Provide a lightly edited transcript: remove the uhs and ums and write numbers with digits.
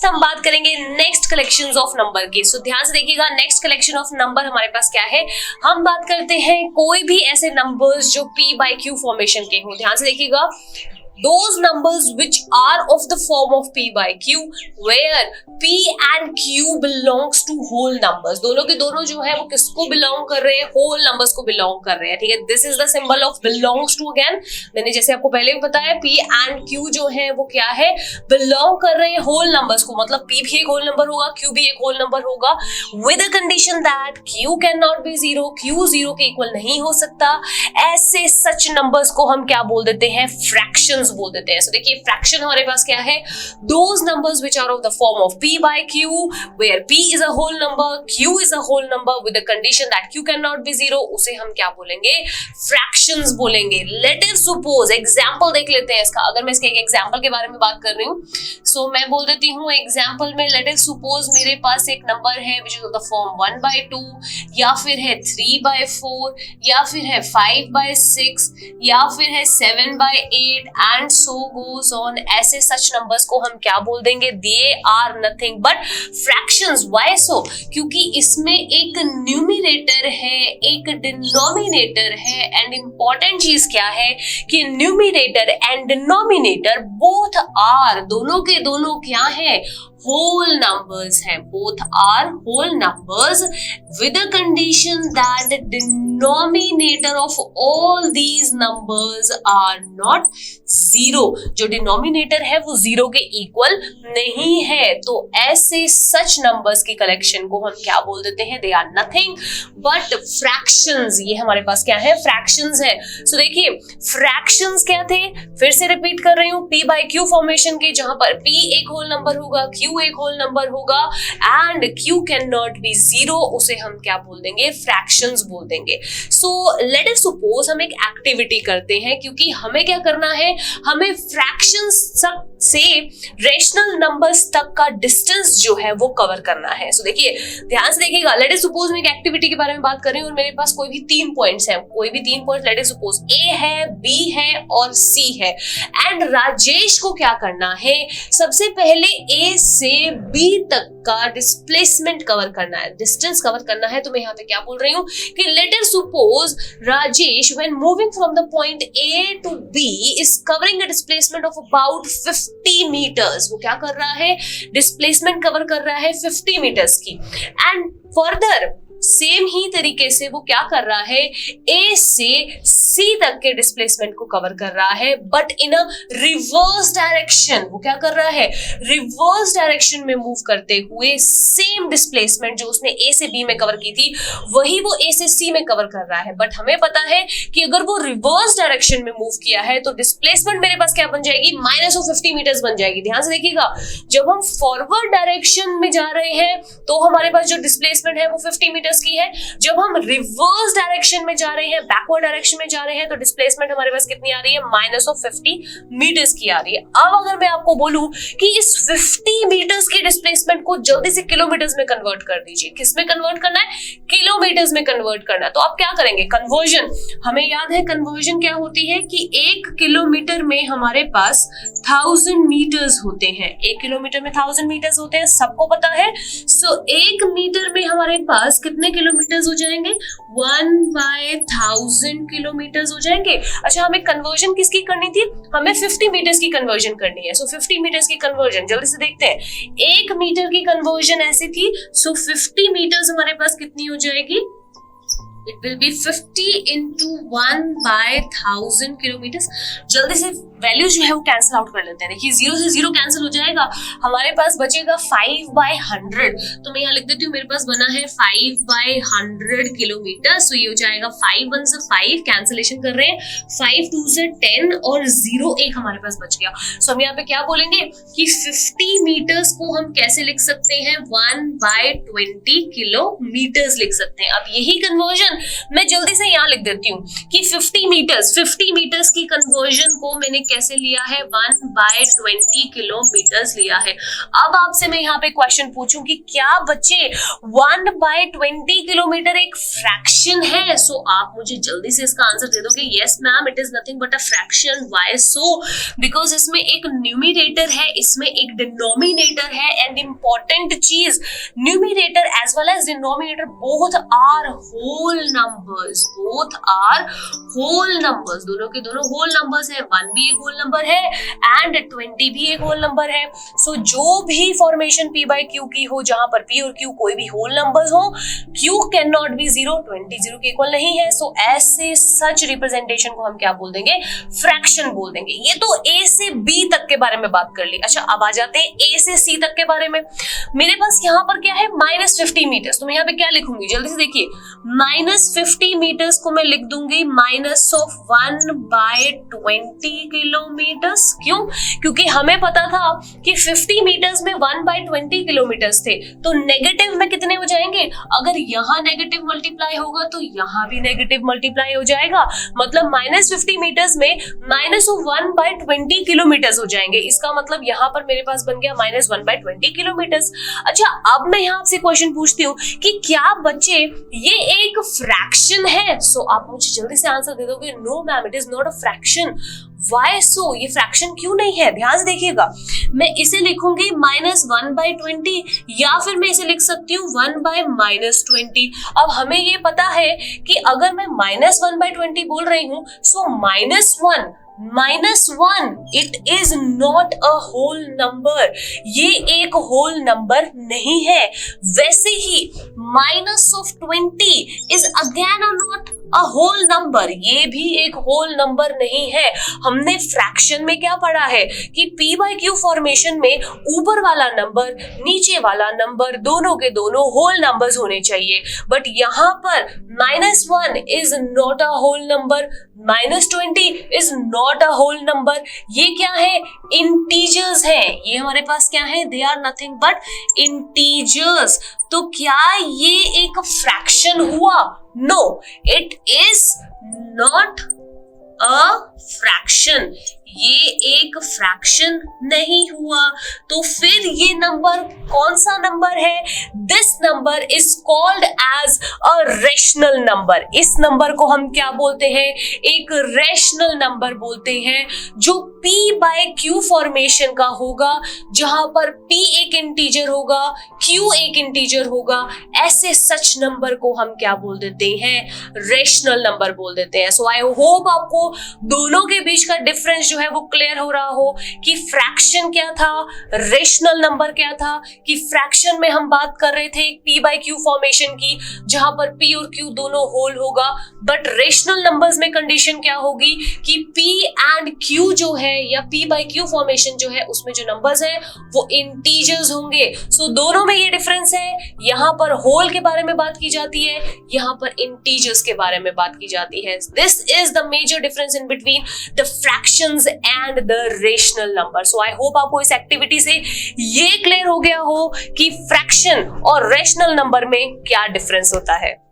Next हम बात करेंगे नेक्स्ट कलेक्शंस ऑफ नंबर की। सो ध्यान से देखिएगा, नेक्स्ट कलेक्शन ऑफ नंबर हमारे पास क्या है। हम बात करते हैं कोई भी ऐसे नंबर्स जो p by q फॉर्मेशन के हो। ध्यान से देखिएगा, those numbers which are of the form of p by q where p and q belongs to whole numbers। दोनों के दोनों जो है वो किसको बिलोंग कर रहे हैं, होल नंबर्स को बिलोंग कर रहे हैं। ठीक है, this is the symbol of belongs to. Again मैंने जैसे आपको पहले भी बताया, p and q जो है वो क्या है, बिलोंग कर रहे हैं होल नंबर्स को। मतलब p भी एक होल नंबर होगा, q भी एक होल नंबर होगा, with a condition that q can not be zero, q zero के इक्वल नहीं हो सकता। ऐसे सच नंबर्स को हम क्या बोल देते हैं, फ्रैक्शंस बोल देते हैं। सो देखिए, फ्रैक्शन हमारे पास क्या है, those numbers which are of the form of p by q where p is a whole number, q is a whole number with the condition that q cannot be zero, उसे हम क्या बोलेंगे, fractions बोलेंगे। Let us suppose, example देख लेते हैं इसका। अगर मैं इसके एक एग्जांपल के बारे में बात कर रही हूँ, सो मैं बोल देती हूँ एग्जांपल में, लेट अस सपोज मेरे पास एक नंबर है which is of the form 1 by 2, या फिर है 3 by 4, या फिर है 5 by 6, या फिर है 7 by 8 and so goes on। ऐसे सच नंबर्स को हम क्या बोल देंगे, they are nothing but fractions। why so? क्योंकि इसमें एक न्यूमिनेटर है, एक डिनोमिनेटर है, एंड इंपॉर्टेंट चीज क्या है कि numerator and denominator both are, दोनों के दोनों क्या है, whole numbers हैं, both are whole numbers with a condition that the denominator of all these numbers are not zero। जो डिनोमिनेटर है वो जीरो के इक्वल नहीं है। तो ऐसे सच नंबर्स की कलेक्शन को हम क्या बोल देते हैं, they are nothing but fractions. ये हमारे पास क्या है, फ्रैक्शंस है। सो देखिए, फ्रैक्शंस क्या थे, फिर से रिपीट कर रही हूँ, p by q फॉर्मेशन के, जहां पर p एक होल नंबर होगा, q एक होल नंबर होगा and q can not be zero, उसे हम क्या बोल देंगे, फ्रैक्शंस बोल देंगे। सो लेट अस सपोज हम एक एक्टिविटी करते हैं, क्योंकि हमें क्या करना है, हमें फ्रैक्शंस से रेशनल नंबर्स तक का डिस्टेंस जो है वो कवर करना है। सो देखिए, ध्यान से देखिएगा, लेट अस सपोज मैं एक एक्टिविटी के बारे में बात कर रही हूँ और मेरे पास कोई भी 3 पॉइंट्स हैं, कोई भी 3 points, let us suppose a है, b है और c है, एंड राजेश को क्या करना है, सबसे पहले a से b तक का डिस्प्लेसमेंट कवर करना है, डिस्टेंस कवर करना है। तो मैं यहाँ पे क्या बोल रही हूँ कि let us suppose Rajesh when moving from the point a to b is covering a displacement of about 50 meters। वो क्या कर रहा है, डिस्प्लेसमेंट कवर कर रहा है 50 मीटर्स की। एंड फर्दर सेम ही तरीके से वो क्या कर रहा है, A से C तक के डिस्प्लेसमेंट को कवर कर रहा है, but in a reverse direction. वो क्या कर रहा है, रिवर्स डायरेक्शन में मूव करते हुए सेम डिस्प्लेसमेंट जो उसने A से B में कवर की थी, वही वो A से C में कवर कर रहा है। बट हमें पता है कि अगर वो रिवर्स डायरेक्शन में मूव किया है तो डिस्प्लेसमेंट मेरे पास क्या बन जाएगी, -50 मीटर्स बन जाएगी। ध्यान से देखिएगा, जब हम फॉरवर्ड डायरेक्शन में जा रहे हैं तो हमारे पास जो डिस्प्लेसमेंट है वो 50 मीटर की है। जब हम रिवर्स डायरेक्शन में जा रहे हैं, बैकवर्ड डायरेक्शन में जा रहे हैं, तो डिस्प्लेसमेंट हमारे पास कितनी आ रही है, -50 मीटर्स की आ रही है। अब अगर मैं आपको बोलूं कि इस 50 मीटर्स की डिस्प्लेसमेंट को जल्दी से किलोमीटर्स में कन्वर्ट कर दीजिए, किस में कन्वर्ट करना है, किलोमीटर्स में कन्वर्ट करना है, तो आप क्या करेंगे, कन्वर्जन। हमें याद है कन्वर्जन क्या होती है कि 1 किलोमीटर में हमारे पास 1000 मीटर्स होते हैं। 1 किलोमीटर में 1000 मीटर्स होते हैं, सबको पता है। सो 1 मीटर में हमारे पास कितने किलोमीटर्स हो जाएंगे, 1/1000 किलोमीटर्स हो जाएंगे। अच्छा, हमें कन्वर्जन किसकी करनी थी, हमें 50 मीटर्स की कन्वर्जन करनी है। सो 50 मीटर्स की कन्वर्जन जल्दी से देखते हैं। 1 मीटर की कन्वर्जन ऐसी थी, सो 50 मीटर्स हमारे पास कितनी हो जाएगी, it will be 50 into 1/1000 kilometres. जल्दी से वैल्यू जो है वो कैंसिल आउट कर लेते हैं। देखिए 0 से 0 कैंसिल हो जाएगा, हमारे पास बचेगा 5/100। तो मैं यहाँ लिख देती हूँ, मेरे पास बना है 5/100 किलोमीटर। सो ये हो जाएगा 5 1 से 5 कैंसिलेशन कर रहे हैं, 5 2 से 10 और 0 1 हमारे पास बच गया। सो हम यहाँ पे क्या बोलेंगे कि 50 मीटर्स को हम कैसे लिख सकते हैं, 1/20 किलोमीटर्स लिख सकते हैं। अब यही कन्वर्जन मैं जल्दी से यहाँ लिख देती हूँ कि 50 मीटर्स की कन्वर्जन को मैंने कैसे लिया है, 1/20 किलोमीटर्स लिया है। अब आपसे मैं यहाँ पे क्वेश्चन पूछूं कि क्या बच्चे 1/20 किलोमीटर एक फ्रैक्शन है? सो आप मुझे जल्दी से इसका आंसर दे दोगे, yes ma'am it is nothing but a fraction. Why so? Because इसमें एक न्यूमरेटर है, इसमें एक डिनोमिनेटर है, एंड इंपॉर्टेंट चीज numerator as well as denominator both are whole numbers, both are whole numbers, दोनों के दोनों होल नंबर्स है। 1 भी एक होल नंबर है एंड 20 भी एक होल नंबर है। सो जो भी फॉर्मेशन p by q की हो, जहां पर p और q कोई भी होल नंबर्स हो, q कैन नॉट बी 0, 20 0 के इक्वल नहीं है। सो ऐसे सच रिप्रेजेंटेशन को हम क्या बोल देंगे, फ्रैक्शन बोल देंगे। ये तो a से b तक के बारे में बात कर ली। अच्छा अब आ जाते हैं a से c तक के बारे में। मेरे पास यहाँ पर क्या है, -50 मीटर्स। तो मैं यहाँ पे क्या लिखूंगी, जल्दी से देखिए, -50 मीटर्स को मैं लिख दूंगी -1/20 किलोमीटर्स। क्यों? क्योंकि हमें पता था कि 50 मीटर्स में 1/20 किलोमीटर्स थे, तो नेगेटिव में कितने हो जाएंगे, अगर यहाँ नेगेटिव मल्टीप्लाई होगा तो यहाँ भी नेगेटिव मल्टीप्लाई हो जाएगा, मतलब -50 मीटर्स में -1/20 किलोमीटर्स हो जाएंगे। इसका मतलब यहाँ पर मेरे पास बन गया -1/20 किलोमीटर्स। अच्छा अब मैं यहाँ आपसे क्वेश्चन पूछती हूँ कि क्या बच्चे ये एक फ्रैक्शन है? सो आप मुझे जल्दी से आंसर दे दोगे, no ma'am it is not a fraction. Why so? ये फ्रैक्शन क्यों नहीं है? ध्यान से देखिएगा, मैं इसे लिखूंगी -1/20 या फिर मैं इसे लिख सकती हूँ 1/-20। अब हमें ये पता है कि अगर मैं -1/20 बोल रही हूँ, so -1 it is not a whole number, ये एक होल नंबर नहीं है। वैसे ही -20 is again not a whole number, ये भी एक होल नंबर नहीं है। हमने फ्रैक्शन में क्या पढ़ा है कि p by q फॉर्मेशन में ऊपर वाला नंबर नीचे वाला नंबर दोनों के दोनों होल नंबर्स होने चाहिए, बट यहाँ पर -1 is not a whole number, -20 is not a whole number. ये क्या है, इंटीजर्स है, ये हमारे पास क्या है, they are nothing but integers. तो क्या ये एक फ्रैक्शन हुआ? No it is not a fraction, ये एक फ्रैक्शन नहीं हुआ। तो फिर ये नंबर कौन सा नंबर है? This number is called as a rational number. इस नंबर को हम क्या बोलते हैं, एक रेशनल नंबर बोलते हैं, जो p by q फॉर्मेशन का होगा, जहां पर p एक इंटीजर होगा, q एक इंटीजर होगा। ऐसे सच नंबर को हम क्या बोल देते हैं, रेशनल नंबर बोल देते हैं। सो आई होप आपको दोनों के बीच का डिफरेंस जो है वो क्लियर हो रहा हो कि फ्रैक्शन क्या था, रेशनल नंबर क्या था। कि फ्रैक्शन में हम बात कर रहे थे p by q फॉर्मेशन की, जहां पर p और q दोनों होल होगा, बट रेशनल नंबर्स में कंडीशन क्या होगी कि p एंड q जो है, या p by q फॉर्मेशन जो है, उसमें जो नंबर्स हैं वो इंटीजर्स होंगे। सो दोनों में ये डिफरेंस है, यहाँ पर होल के बारे में बात की जाती है, यहाँ पर इंटीजर्स के बारे में बात की जाती है। This is the major difference in between the fractions and the rational number. So I hope आपको इस एक्टिविटी से ये क्लियर हो गया हो कि फ्रैक्शन और रेशनल नंबर में क्या डिफरेंस होता है।